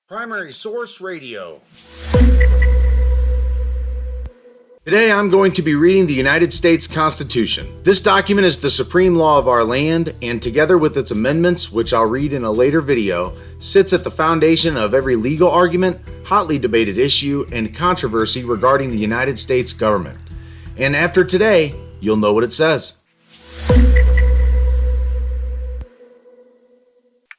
Primary Source Radio. Today I'm going to be reading the United States Constitution. This document is the supreme law of our land, and together with its amendments, which I'll read in a later video, sits at the foundation of every legal argument, hotly debated issue, and controversy regarding the United States government. And after today, you'll know what it says.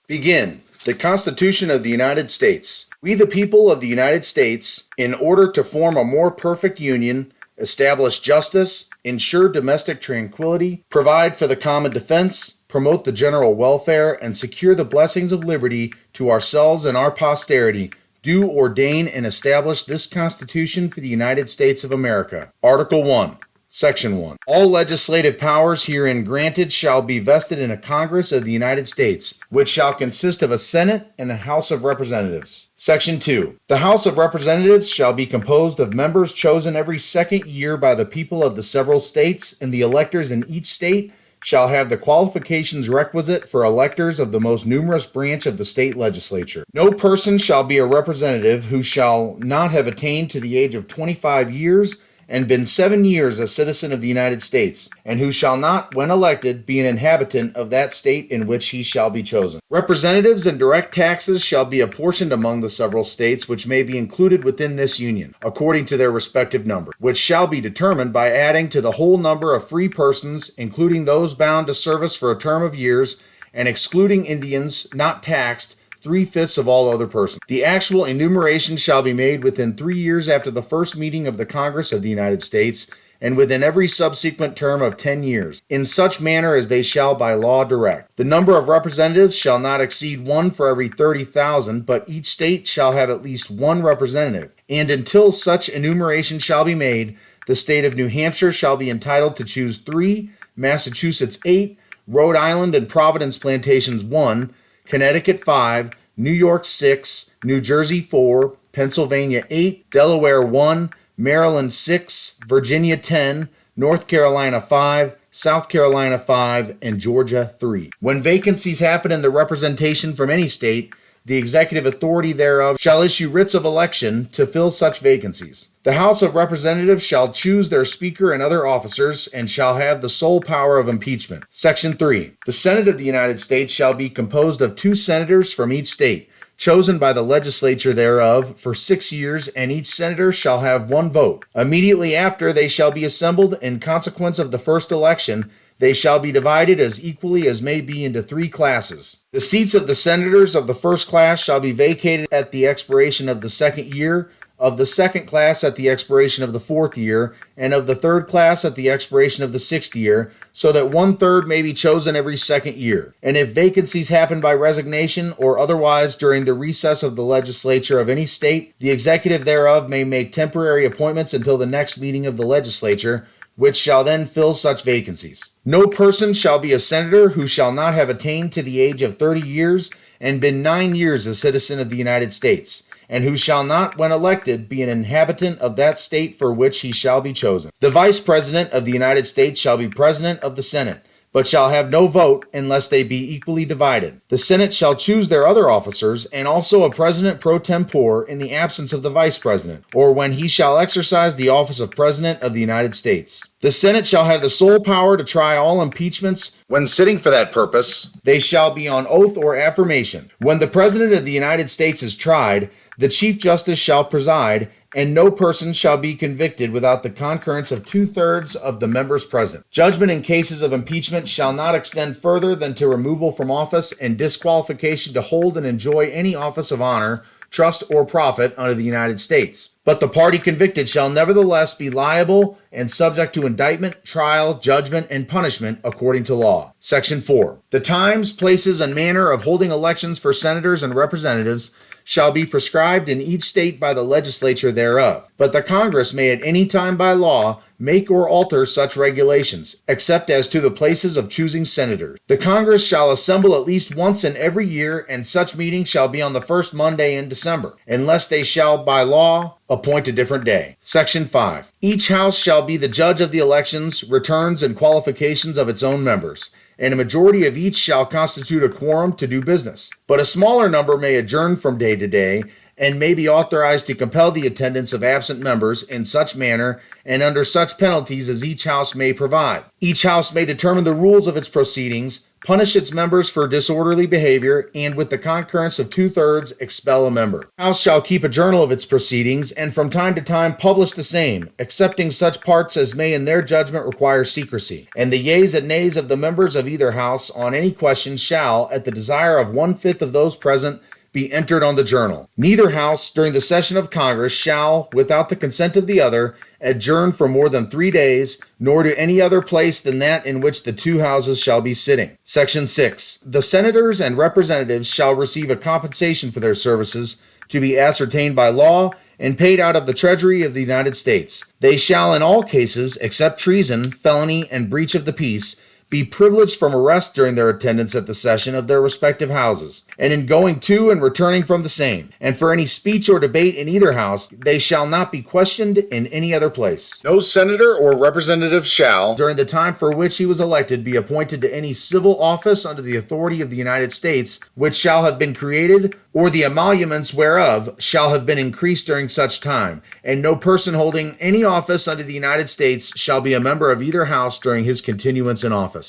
Begin. The Constitution of the United States. We, the people of the United States, in order to form a more perfect union, establish justice, ensure domestic tranquility, provide for the common defense, promote the general welfare, and secure the blessings of liberty to ourselves and our posterity, do ordain and establish this Constitution for the United States of America. Article 1. Section 1. All legislative powers herein granted shall be vested in a Congress of the United States, which shall consist of a Senate and a House of Representatives. Section 2. The House of Representatives shall be composed of members chosen every second year by the people of the several states, and the electors in each state shall have the qualifications requisite for electors of the most numerous branch of the state legislature. No person shall be a representative who shall not have attained to the age of 25 years and been 7 years a citizen of the United States, and who shall not, when elected, be an inhabitant of that state in which he shall be chosen. Representatives and direct taxes shall be apportioned among the several states which may be included within this union, according to their respective number, which shall be determined by adding to the whole number of free persons, including those bound to service for a term of years, and excluding Indians not taxed, 3/5 of all other persons. The actual enumeration shall be made within 3 years after the first meeting of the Congress of the United States, and within every subsequent term of 10 years, in such manner as they shall by law direct. The number of representatives shall not exceed 1 for every 30,000, but each state shall have at least 1 representative. And until such enumeration shall be made, the state of New Hampshire shall be entitled to choose 3, Massachusetts 8, Rhode Island and Providence Plantations 1, Connecticut 5, New York 6, New Jersey 4, Pennsylvania 8, Delaware 1, Maryland 6, Virginia 10, North Carolina 5, South Carolina 5, and Georgia 3. When vacancies happen in the representation from any state, the executive authority thereof shall issue writs of election to fill such vacancies. The House of Representatives shall choose their Speaker and other officers, and shall have the sole power of impeachment. Section 3. The Senate of the United States shall be composed of 2 senators from each state, chosen by the legislature thereof for 6 years, and each senator shall have 1 vote. Immediately after they shall be assembled, in consequence of the first election, they shall be divided as equally as may be into 3 classes. The seats of the senators of the first class shall be vacated at the expiration of the second year, of the second class at the expiration of the 4th year, and of the third class at the expiration of the 6th year, so that 1/3 may be chosen every second year. And if vacancies happen by resignation or otherwise during the recess of the legislature of any state, the executive thereof may make temporary appointments until the next meeting of the legislature, which shall then fill such vacancies. No person shall be a senator who shall not have attained to the age of 30 years and been 9 years a citizen of the United States, and who shall not, when elected, be an inhabitant of that state for which he shall be chosen. The Vice President of the United States shall be President of the Senate, but shall have no vote unless they be equally divided. The Senate shall choose their other officers, and also a President pro tempore in the absence of the Vice President, or when he shall exercise the office of President of the United States. The Senate shall have the sole power to try all impeachments. When sitting for that purpose, they shall be on oath or affirmation. When the President of the United States is tried, the Chief Justice shall preside, and no person shall be convicted without the concurrence of 2/3 of the members present. Judgment in cases of impeachment shall not extend further than to removal from office and disqualification to hold and enjoy any office of honor, trust, or profit under the United States. But the party convicted shall nevertheless be liable and subject to indictment, trial, judgment, and punishment according to law. Section 4. The times, places, and manner of holding elections for senators and representatives shall be prescribed in each state by the legislature thereof. But the Congress may at any time by law make or alter such regulations, except as to the places of choosing senators. The Congress shall assemble at least once in every year, and such meeting shall be on the first Monday in December, unless they shall by law appoint a different day. Section 5. Each house shall be the judge of the elections, returns, and qualifications of its own members, and a majority of each shall constitute a quorum to do business. But a smaller number may adjourn from day to day, and may be authorized to compel the attendance of absent members in such manner and under such penalties as each house may provide. Each house may determine the rules of its proceedings, punish its members for disorderly behavior, and with the concurrence of 2/3 expel a member. The house shall keep a journal of its proceedings, and from time to time publish the same, excepting such parts as may in their judgment require secrecy. And the yeas and nays of the members of either house on any question shall, at the desire of 1/5 of those present, be entered on the journal. Neither house during the session of Congress shall, without the consent of the other, adjourn for more than 3 days, nor to any other place than that in which the two houses shall be sitting. Section 6. The senators and representatives shall receive a compensation for their services to be ascertained by law and paid out of the Treasury of the United States. They shall in all cases, except treason, felony, and breach of the peace, be privileged from arrest during their attendance at the session of their respective houses, and in going to and returning from the same. And for any speech or debate in either house, they shall not be questioned in any other place. No senator or representative shall, during the time for which he was elected, be appointed to any civil office under the authority of the United States, which shall have been created, or the emoluments whereof shall have been increased during such time, and no person holding any office under the United States shall be a member of either house during his continuance in office.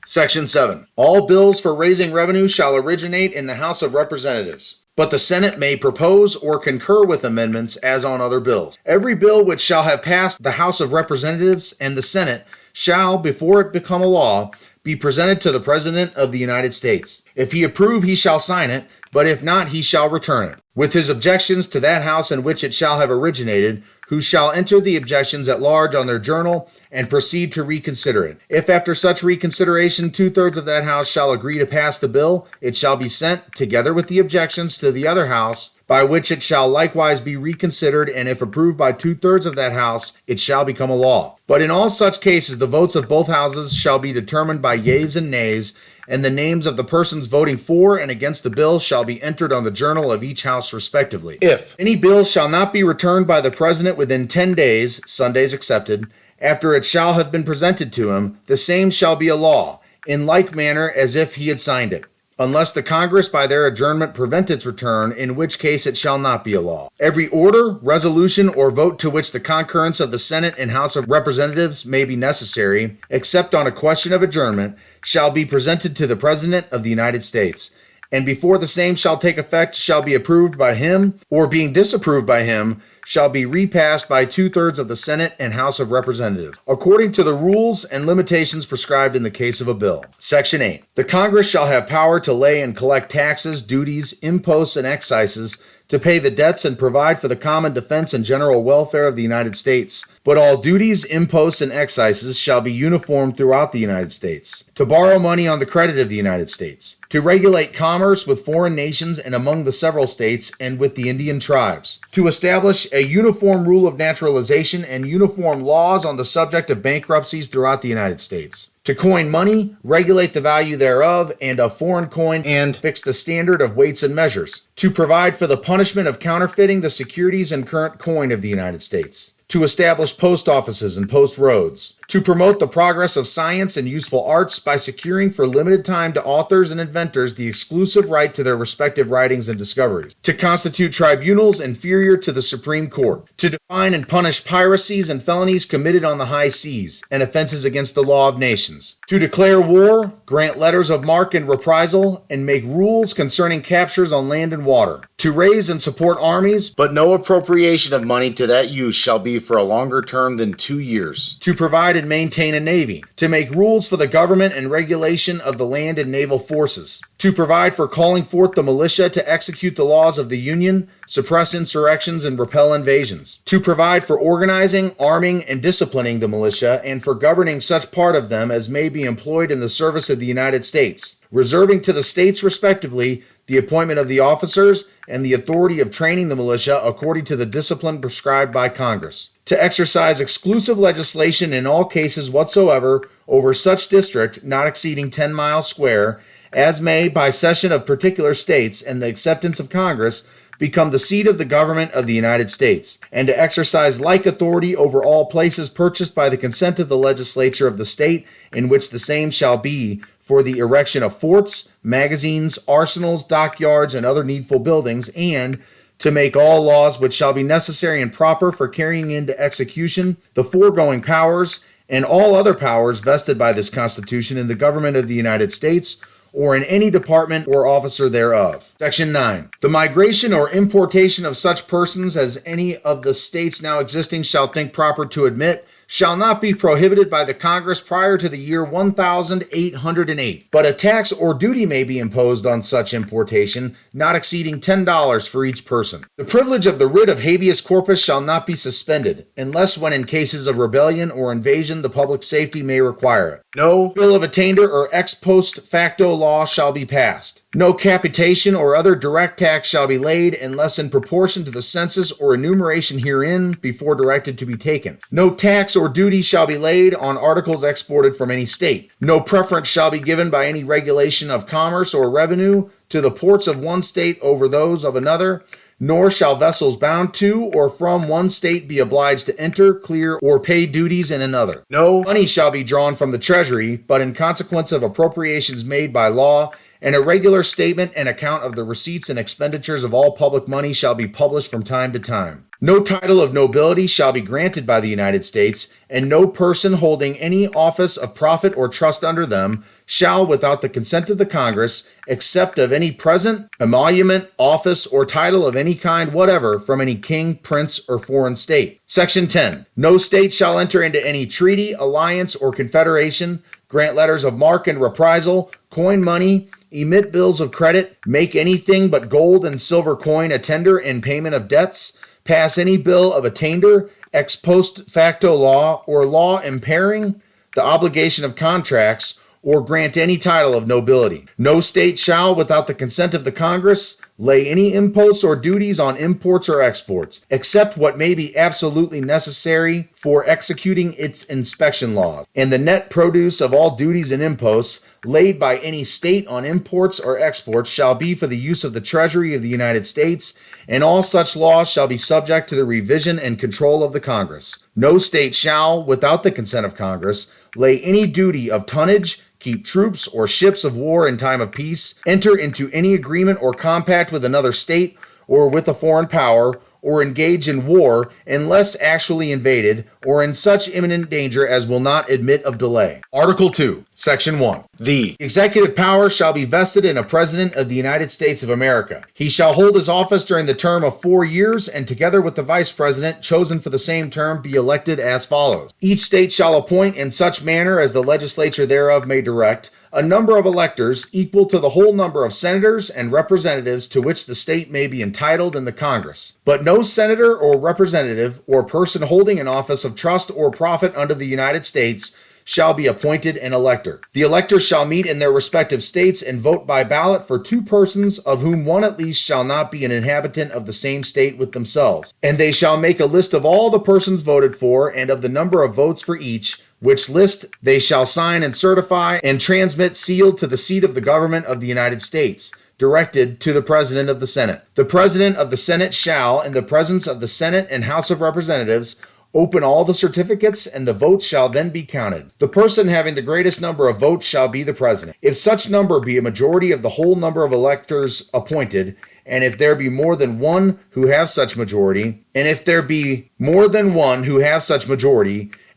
Section 7. All bills for raising revenue shall originate in the House of Representatives, but the Senate may propose or concur with amendments as on other bills. Every bill which shall have passed the House of Representatives and the Senate shall, before it become a law, be presented to the President of the United States. If he approve, he shall sign it, but if not, he shall return it, with his objections to that house in which it shall have originated, who shall enter the objections at large on their journal and proceed to reconsider it. If after such reconsideration 2/3 of that house shall agree to pass the bill, it shall be sent, together with the objections, to the other house, by which it shall likewise be reconsidered, and if approved by 2/3 of that house, it shall become a law. But in all such cases, the votes of both houses shall be determined by yeas and nays, and the names of the persons voting for and against the bill shall be entered on the journal of each house respectively. If any bill shall not be returned by the President within 10 days, Sundays excepted, after it shall have been presented to him, the same shall be a law, in like manner as if he had signed it, unless the Congress by their adjournment prevent its return, in which case it shall not be a law. Every order, resolution, or vote to which the concurrence of the Senate and House of Representatives may be necessary, except on a question of adjournment, shall be presented to the President of the United States, and before the same shall take effect shall be approved by him, or being disapproved by him, shall be repassed by 2/3 of the Senate and House of Representatives, according to the rules and limitations prescribed in the case of a bill. Section 8. The Congress shall have power to lay and collect taxes, duties, imposts, and excises, to pay the debts and provide for the common defense and general welfare of the United States. But all duties, imposts, and excises shall be uniform throughout the United States. To borrow money on the credit of the United States. To regulate commerce with foreign nations and among the several states and with the Indian tribes. To establish a uniform rule of naturalization and uniform laws on the subject of bankruptcies throughout the United States. To coin money, regulate the value thereof and of foreign coin, and fix the standard of weights and measures. To provide for the punishment of counterfeiting the securities and current coin of the United States. To establish post offices and post roads. To promote the progress of science and useful arts by securing for limited time to authors and inventors the exclusive right to their respective writings and discoveries. To constitute tribunals inferior to the Supreme Court. To define and punish piracies and felonies committed on the high seas and offenses against the law of nations. To declare war, grant letters of marque and reprisal, and make rules concerning captures on land and water. To raise and support armies, but no appropriation of money to that use shall be for a longer term than 2 years. To provide and maintain a navy. To make rules for the government and regulation of the land and naval forces. To provide for calling forth the militia to execute the laws of the Union, suppress insurrections, and repel invasions. To provide for organizing, arming, and disciplining the militia, and for governing such part of them as may be employed in the service of the United States, reserving to the states respectively the appointment of the officers and the authority of training the militia according to the discipline prescribed by Congress. To exercise exclusive legislation in all cases whatsoever over such district not exceeding 10 miles square, as may, by cession of particular states and the acceptance of Congress, become the seat of the government of the United States, and to exercise like authority over all places purchased by the consent of the legislature of the state in which the same shall be, for the erection of forts, magazines, arsenals, dockyards, and other needful buildings, and to make all laws which shall be necessary and proper for carrying into execution the foregoing powers and all other powers vested by this Constitution in the government of the United States or in any department or officer thereof. Section 9. The migration or importation of such persons as any of the states now existing shall think proper to admit shall not be prohibited by the Congress prior to the year 1808, but a tax or duty may be imposed on such importation, not exceeding $10 for each person. The privilege of the writ of habeas corpus shall not be suspended, unless when in cases of rebellion or invasion the public safety may require it. No bill of attainder or ex post facto law shall be passed. No capitation or other direct tax shall be laid unless in proportion to the census or enumeration herein before directed to be taken. No tax or duty shall be laid on articles exported from any state. No preference shall be given by any regulation of commerce or revenue to the ports of one state over those of another, nor shall vessels bound to or from one state be obliged to enter, clear, or pay duties in another. No money shall be drawn from the treasury, but in consequence of appropriations made by law, and a regular statement and account of the receipts and expenditures of all public money shall be published from time to time. No title of nobility shall be granted by the United States, and no person holding any office of profit or trust under them shall, without the consent of the Congress, accept of any present, emolument, office, or title of any kind whatever from any king, prince, or foreign state. Section 10. No state shall enter into any treaty, alliance, or confederation, grant letters of marque and reprisal, coin money, emit bills of credit, make anything but gold and silver coin a tender in payment of debts, pass any bill of attainder, ex post facto law, or law impairing the obligation of contracts, or grant any title of nobility. No state shall, without the consent of the Congress, lay any imposts or duties on imports or exports, except what may be absolutely necessary for executing its inspection laws. And the net produce of all duties and imposts laid by any state on imports or exports shall be for the use of the Treasury of the United States, and all such laws shall be subject to the revision and control of the Congress. No state shall, without the consent of Congress, lay any duty of tonnage, keep troops or ships of war in time of peace, enter into any agreement or compact with another state or with a foreign power, or engage in war unless actually invaded or in such imminent danger as will not admit of delay. Article 2, Section 1. The executive power shall be vested in a President of the United States of America. He shall hold his office during the term of 4 years, and together with the Vice President, chosen for the same term, be elected as follows. Each state shall appoint in such manner as the legislature thereof may direct a number of electors equal to the whole number of senators and representatives to which the state may be entitled in the Congress. But no senator or representative or person holding an office of trust or profit under the United States shall be appointed an elector. The electors shall meet in their respective states and vote by ballot for 2 persons, of whom one at least shall not be an inhabitant of the same state with themselves. And they shall make a list of all the persons voted for and of the number of votes for each, which list they shall sign and certify and transmit sealed to the seat of the government of the United States, directed to the President of the Senate. The President of the Senate shall, in the presence of the Senate and House of Representatives, open all the certificates, and the votes shall then be counted. The person having the greatest number of votes shall be the president. If such number be a majority of the whole number of electors appointed, and if there be more than one who have such majority,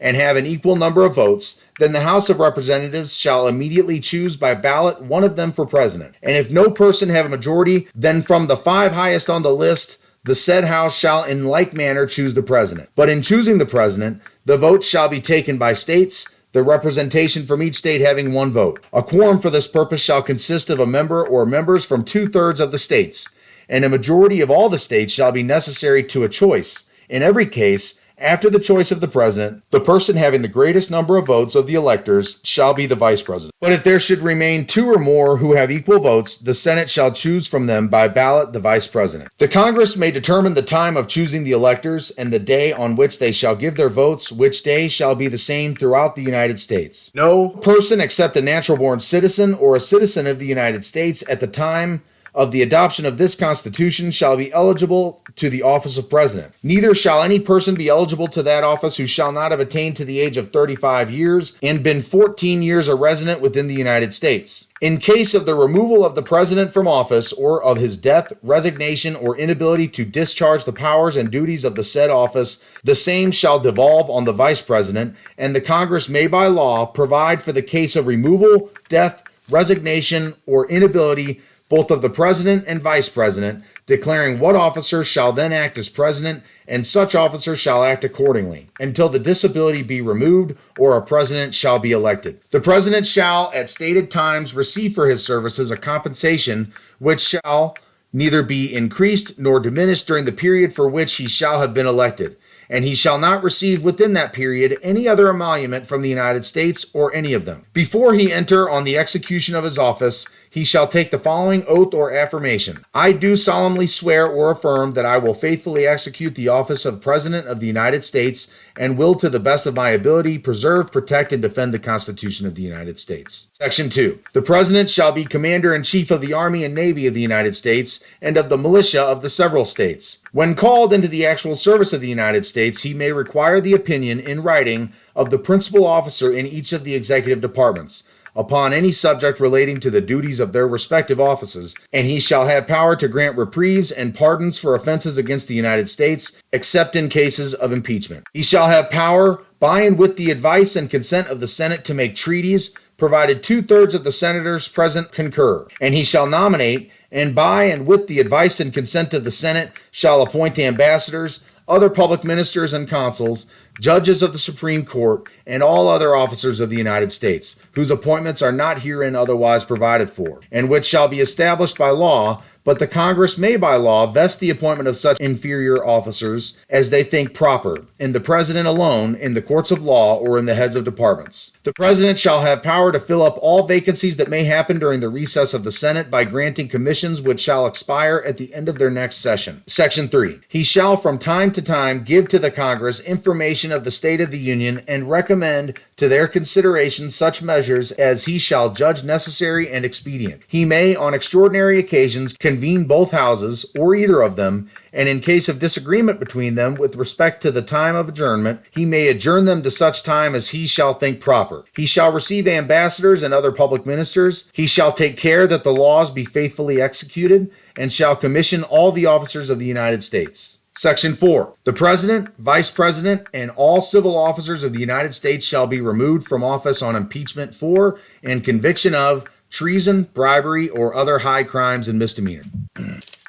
and have an equal number of votes, then the House of Representatives shall immediately choose by ballot one of them for president. And if no person have a majority, then from the 5 highest on the list, the said House shall in like manner choose the president. But in choosing the president, the votes shall be taken by states, the representation from each state having 1 vote. A quorum for this purpose shall consist of a member or members from 2/3 of the states, and a majority of all the states shall be necessary to a choice. In every case, after the choice of the president, the person having the greatest number of votes of the electors shall be the vice president. But if there should remain 2 or more who have equal votes, the Senate shall choose from them by ballot the vice president. The Congress may determine the time of choosing the electors and the day on which they shall give their votes, which day shall be the same throughout the United States. No person except a natural born citizen or a citizen of the United States at the time of the adoption of this Constitution shall be eligible to the office of President. Neither shall any person be eligible to that office who shall not have attained to the age of 35 years and been 14 years a resident within the United States. In case of the removal of the President from office or of his death, resignation, or inability to discharge the powers and duties of the said office, the same shall devolve on the Vice President, and the Congress may by law provide for the case of removal, death, resignation, or inability both of the President and Vice President, declaring what officer shall then act as President, and such officer shall act accordingly, until the disability be removed or a President shall be elected. The President shall, at stated times, receive for his services a compensation which shall neither be increased nor diminished during the period for which he shall have been elected, and he shall not receive within that period any other emolument from the United States or any of them. Before he enter on the execution of his office, he shall take the following oath or affirmation. I do solemnly swear or affirm that I will faithfully execute the office of President of the United States and will, to the best of my ability, preserve, protect, and defend the Constitution of the United States. Section 2. The President shall be Commander-in-Chief of the Army and Navy of the United States and of the militia of the several states. When called into the actual service of the United States, he may require the opinion in writing of the principal officer in each of the executive departments upon any subject relating to the duties of their respective offices, and he shall have power to grant reprieves and pardons for offenses against the United States, except in cases of impeachment. He shall have power, by and with the advice and consent of the Senate, to make treaties, provided 2/3 of the senators present concur, and he shall nominate, and by and with the advice and consent of the Senate, shall appoint ambassadors, other public ministers and consuls, judges of the Supreme Court, and all other officers of the United States, whose appointments are not herein otherwise provided for, and which shall be established by law, but the Congress may by law vest the appointment of such inferior officers as they think proper, in the President alone, in the courts of law, or in the heads of departments. The President shall have power to fill up all vacancies that may happen during the recess of the Senate by granting commissions which shall expire at the end of their next session. Section 3. He shall from time to time give to the Congress information of the state of the Union and recommend to their consideration such measures as he shall judge necessary and expedient. He may, on extraordinary occasions, convene both houses, or either of them, and in case of disagreement between them with respect to the time of adjournment, he may adjourn them to such time as he shall think proper. He shall receive ambassadors and other public ministers. He shall take care that the laws be faithfully executed, and shall commission all the officers of the United States. Section 4. The President, Vice President, and all civil officers of the United States shall be removed from office on impeachment for and conviction of treason, bribery, or other high crimes and misdemeanor.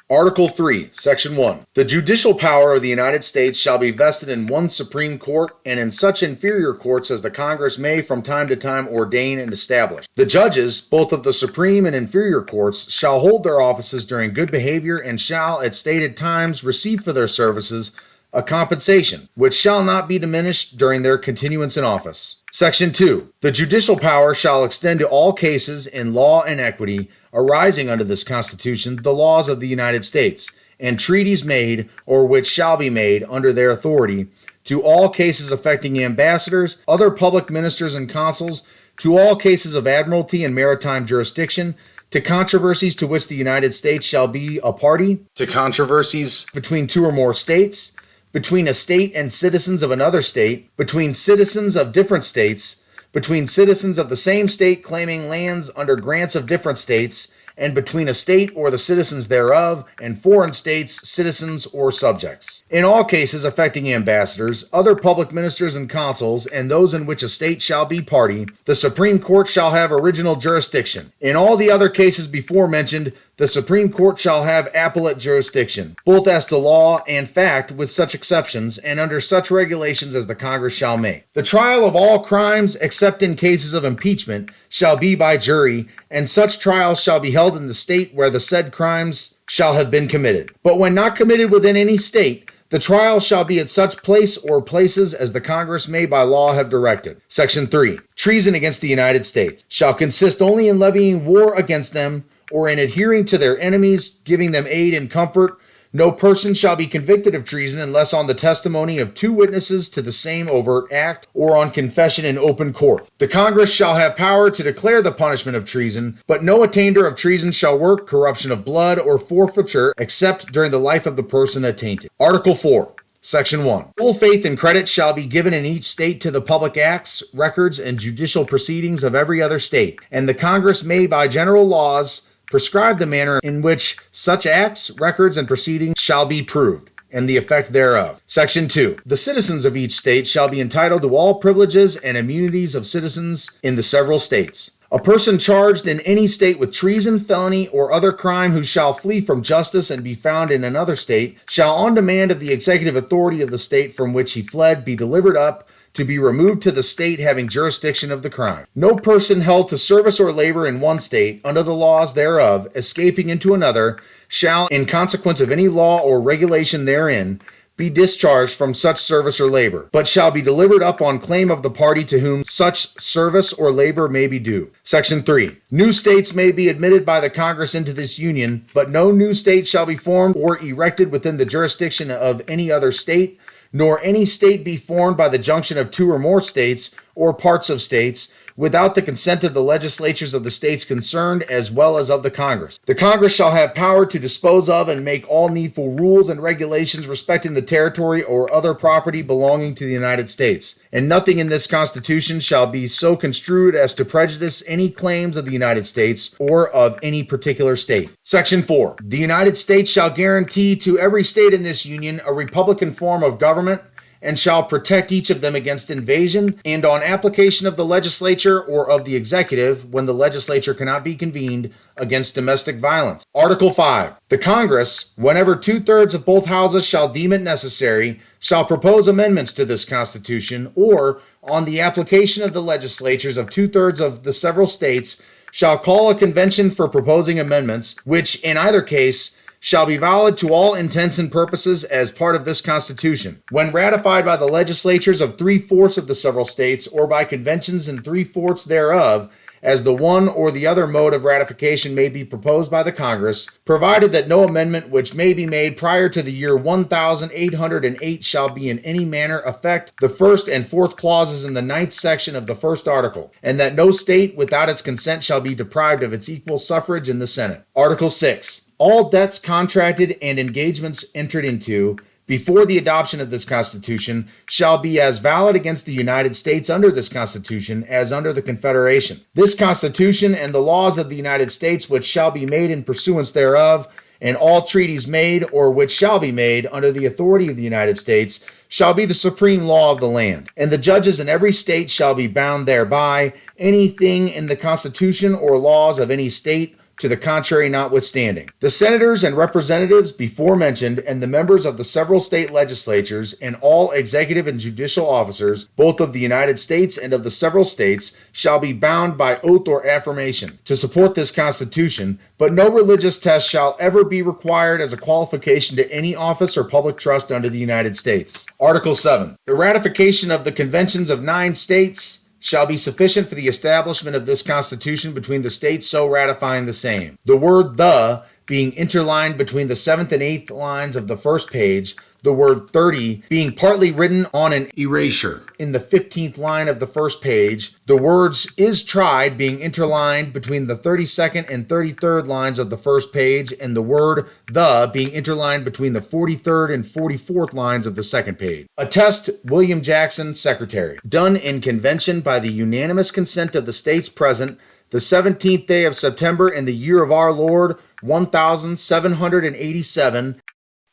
Article 3, Section 1. The judicial power of the United States shall be vested in one Supreme Court and in such inferior courts as the Congress may from time to time ordain and establish. The judges, both of the Supreme and inferior courts, shall hold their offices during good behavior and shall, at stated times, receive for their services a compensation, which shall not be diminished during their continuance in office. Section 2. The judicial power shall extend to all cases in law and equity arising under this Constitution, the laws of the United States, and treaties made or which shall be made under their authority, to all cases affecting ambassadors, other public ministers and consuls, to all cases of admiralty and maritime jurisdiction, to controversies to which the United States shall be a party, to controversies between two or more states, between a state and citizens of another state, between citizens of different states, between citizens of the same state claiming lands under grants of different states, and between a state or the citizens thereof and foreign states, citizens, or subjects. In all cases affecting ambassadors, other public ministers and consuls, and those in which a state shall be party, the Supreme Court shall have original jurisdiction. In all the other cases before mentioned, the Supreme Court shall have appellate jurisdiction, both as to law and fact, with such exceptions, and under such regulations as the Congress shall make. The trial of all crimes, except in cases of impeachment, shall be by jury, and such trials shall be held in the state where the said crimes shall have been committed. But when not committed within any state, the trial shall be at such place or places as the Congress may by law have directed. Section 3. Treason against the United States shall consist only in levying war against them, or in adhering to their enemies, giving them aid and comfort, No person shall be convicted of treason unless on the testimony of 2 witnesses to the same overt act or on confession in open court. The Congress shall have power to declare the punishment of treason, but no attainder of treason shall work corruption of blood or forfeiture except during the life of the person attainted. Article 4. Section 1. Full faith and credit shall be given in each state to the public acts, records, and judicial proceedings of every other state, and the Congress may by general laws prescribe the manner in which such acts, records, and proceedings shall be proved, and the effect thereof. Section 2. The citizens of each state shall be entitled to all privileges and immunities of citizens in the several states. A person charged in any state with treason, felony, or other crime who shall flee from justice and be found in another state shall, on demand of the executive authority of the state from which he fled, be delivered up to be removed to the state having jurisdiction of the crime. No person held to service or labor in one state, under the laws thereof, escaping into another, shall, in consequence of any law or regulation therein, be discharged from such service or labor, but shall be delivered up on claim of the party to whom such service or labor may be due. Section 3. New states may be admitted by the Congress into this Union, but no new state shall be formed or erected within the jurisdiction of any other state, nor any state be formed by the junction of 2 or more states or parts of states, without the consent of the legislatures of the states concerned as well as of the Congress. The Congress shall have power to dispose of and make all needful rules and regulations respecting the territory or other property belonging to the United States, and nothing in this Constitution shall be so construed as to prejudice any claims of the United States or of any particular state. Section 4. The United States shall guarantee to every state in this Union a republican form of government, and shall protect each of them against invasion, and on application of the legislature or of the executive, when the legislature cannot be convened, against domestic violence. Article 5. The Congress, whenever 2/3 of both houses shall deem it necessary, shall propose amendments to this Constitution, or, on the application of the legislatures of 2/3 of the several states, shall call a convention for proposing amendments, which, in either case, shall be valid to all intents and purposes as part of this Constitution. When ratified by the legislatures of 3/4 of the several states, or by conventions in 3/4 thereof, as the one or the other mode of ratification may be proposed by the Congress, provided that no amendment which may be made prior to the year 1808 shall be in any manner affect the first and fourth clauses in the 9th section of the first article, and that no state without its consent shall be deprived of its equal suffrage in the Senate. Article 6. All debts contracted and engagements entered into before the adoption of this Constitution shall be as valid against the United States under this Constitution as under the Confederation. This Constitution and the laws of the United States which shall be made in pursuance thereof, and all treaties made or which shall be made under the authority of the United States, shall be the supreme law of the land, and the judges in every state shall be bound thereby, anything in the Constitution or laws of any state to the contrary notwithstanding. The senators and representatives before mentioned, and the members of the several state legislatures, and all executive and judicial officers, both of the United States and of the several states, shall be bound by oath or affirmation to support this Constitution, but no religious test shall ever be required as a qualification to any office or public trust under the United States. Article 7. The ratification of the conventions of 9 states shall be sufficient for the establishment of this Constitution between the states so ratifying the same. The word "the" being interlined between the 7th and 8th lines of the first page, the word 30 being partly written on an erasure in the 15th line of the first page, the words "is tried" being interlined between the 32nd and 33rd lines of the first page, and the word "the" being interlined between the 43rd and 44th lines of the second page. Attest William Jackson, Secretary. Done in convention by the unanimous consent of the states present, the 17th day of September in the year of our Lord, 1787,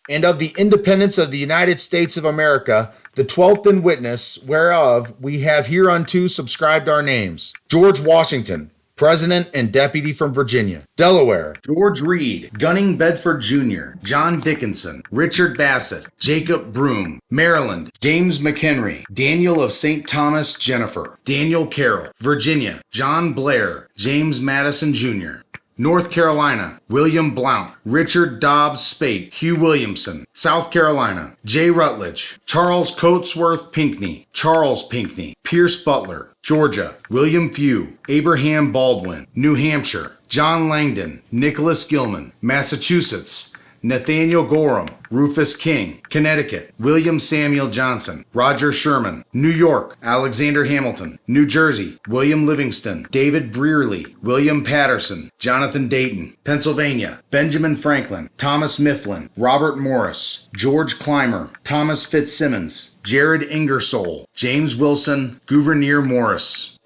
and of the independence of the United States of America, the 12th in witness, whereof we have hereunto subscribed our names. George Washington, President and Deputy from Virginia. Delaware, George Reed, Gunning Bedford Jr., John Dickinson, Richard Bassett, Jacob Broom. Maryland, James McHenry, Daniel of St. Thomas Jennifer, Daniel Carroll. Virginia, John Blair, James Madison Jr. North Carolina, William Blount, Richard Dobbs Spate, Hugh Williamson. South Carolina, J. Rutledge, Charles Coatsworth Pinckney, Charles Pinckney. Pierce Butler. Georgia, William Few, Abraham Baldwin. New Hampshire, John Langdon, Nicholas Gilman. Massachusetts, Nathaniel Gorham, Rufus King. Connecticut, William Samuel Johnson, Roger Sherman. New York, Alexander Hamilton. New Jersey, William Livingston, David Brearley, William Patterson, Jonathan Dayton. Pennsylvania, Benjamin Franklin, Thomas Mifflin, Robert Morris, George Clymer, Thomas Fitzsimmons, Jared Ingersoll, James Wilson, Gouverneur Morris.